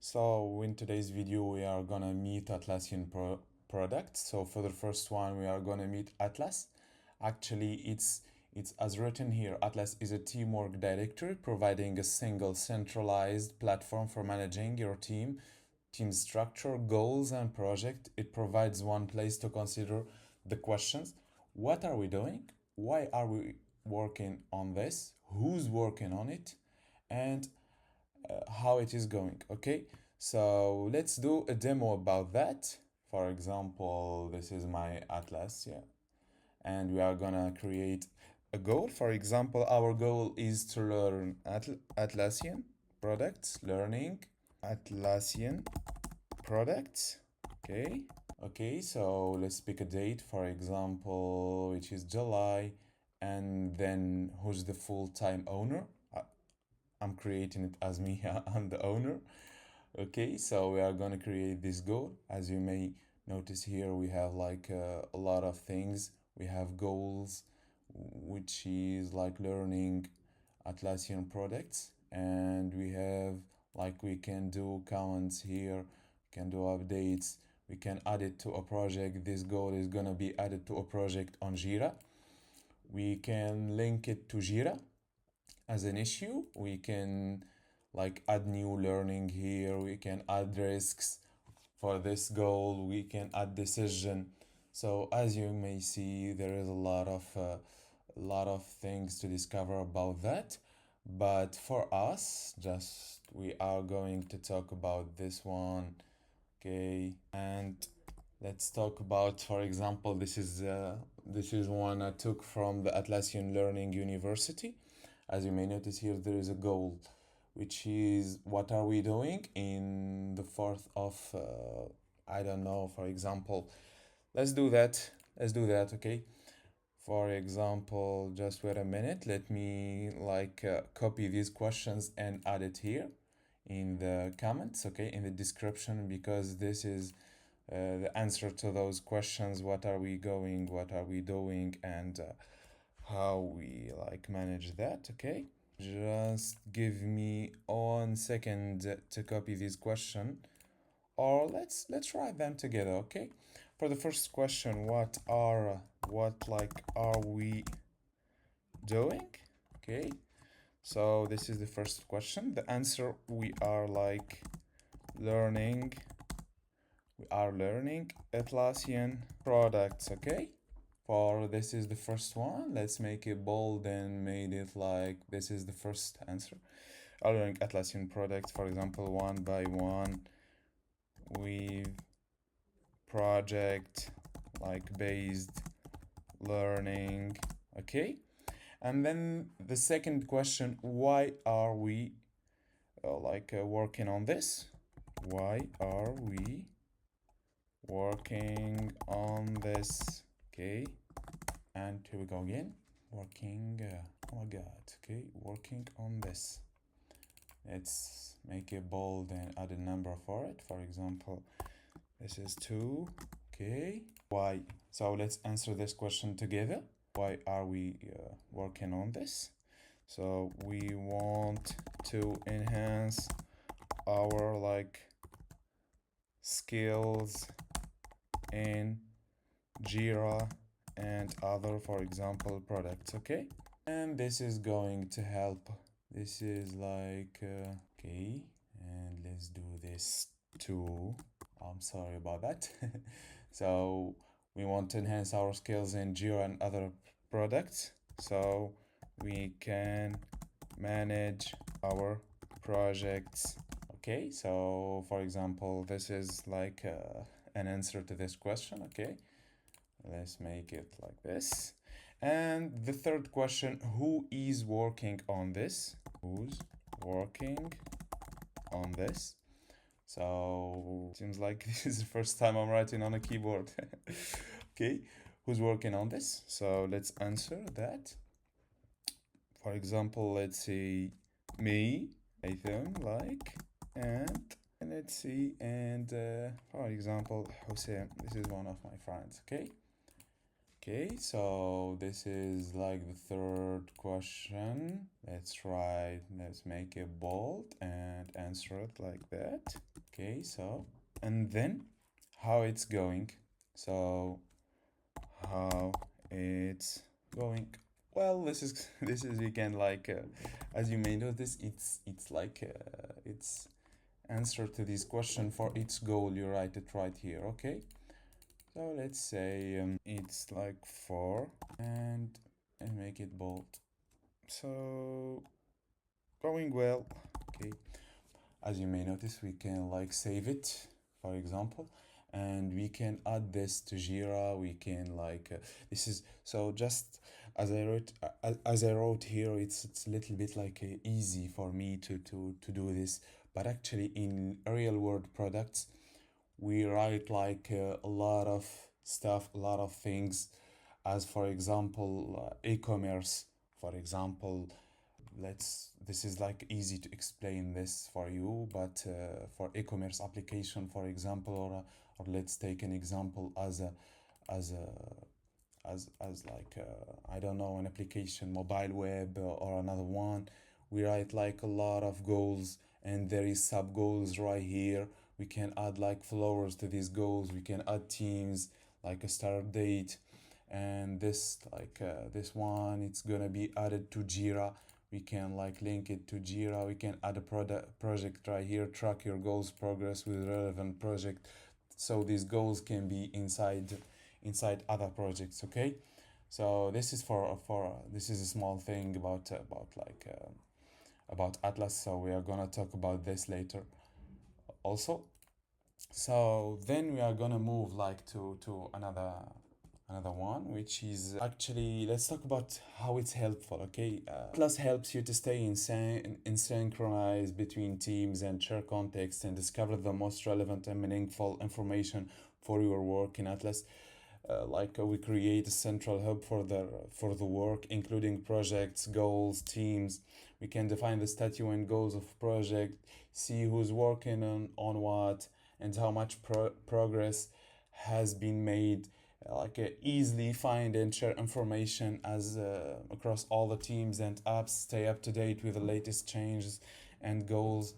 So in today's video, we are gonna meet Atlassian products. So for the first one, we are gonna meet Atlas. Actually, it's as written here. Atlas is a teamwork directory providing a single centralized platform for managing your team structure, goals, and project. It provides one place to consider the questions: what are we doing? Why are we working on this? Who's working on it? And how it is going. Okay, so let's do a demo about that. For example, this is my Atlas, yeah, and we are gonna create a goal. For example, our goal is to learn Atlassian products, learning Atlassian products. Okay, okay, so let's pick a date, for example, which is July, and then who's the full-time owner? I'm creating it as me. I'm the owner. Okay, so we are going to create this goal. As you may notice here, we have like a lot of things. We have goals, which is like learning Atlassian products, and we have like we can do comments here, we can do updates, we can add it to a project. This goal is going to be added to a project on Jira. We can link it to Jira as an issue. We can like add new learning here. We can add risks for this goal. We can add decision. So as you may see, there is a lot of things to discover about that. But for us, just we are going to talk about this one. Okay, and let's talk about, for example, this is one I took from the Atlassian Learning University. As you may notice here, there is a goal, which is what are we doing in the 4th of, I don't know, for example, let's do that. Let's do that, okay? For example, just wait a minute. Let me like copy these questions and add it here in the comments, okay, in the description, because this is the answer to those questions. What are we going? What are we doing? And how we like manage that, okay? Just give me 1 second to copy this question, or let's write them together, okay? For the first question, what are we doing? Okay, so this is the first question. The answer, we are like learning we are learning Atlassian products, okay? For this is the first one. Let's make it bold and made it like this is the first answer. Are learning Atlassian products, for example, one by one with project like based learning, okay? And then the second question, why are we working on this? Why are we working on this? Okay, and here we go again. Working, oh my god, okay, working on this. Let's make it bold and add a number for it. For example, this is 2, okay. Why? So let's answer this question together. Why are we working on this? So we want to enhance our like skills in Jira and other, for example, products, okay? And this is going to help. This is like okay, and let's do this too. I'm sorry about that. So we want to enhance our skills in Jira and other products, so we can manage our projects. Okay, so for example, this is like an answer to this question. Okay, let's make it like this. And the third question, who is working on this? Who's working on this? So seems like this is the first time I'm writing on a keyboard. Okay, who's working on this? So let's answer that. For example, let's say me, Ethan, like, and let's see, and for example, Hussein, this is one of my friends, okay? Okay, so this is like the third question. Let's make it bold and answer it like that. Okay, so, and then how it's going. So, how it's going. Well, this is this is again like as you may notice, it's like it's answer to this question for each goal. You write it right here. Okay. So let's say it's like 4 and make it bold. So going well. Okay. As you may notice, we can like save it, for example, and we can add this to Jira. We can like this is so just as I wrote here, it's a little bit like easy for me to do this, but actually in real world products we write like a lot of stuff, a lot of things, as for example, e-commerce, for example. This is like easy to explain this for you, but for e-commerce application, for example, or let's take an example as a as like I don't know, an application, mobile web, or another one. We write like a lot of goals, and there is sub goals right here. We can add like followers to these goals. We can add teams, like a start date, and this one, it's gonna be added to Jira. We can like link it to Jira. We can add a project right here. Track your goals progress with relevant project, so these goals can be inside other projects. Okay, so this is for this is a small thing about Atlas, so we are gonna talk about this later also. So then we are gonna move like to another one, which is actually, let's talk about how it's helpful. Okay, Atlas helps you to stay in synchronized between teams and share context and discover the most relevant and meaningful information for your work in Atlas. We create a central hub for the work, including projects, goals, teams. We can define the status and goals of project, see who's working on what, and how much progress has been made. Easily find and share information as across all the teams and apps. Stay up to date with the latest changes and goals.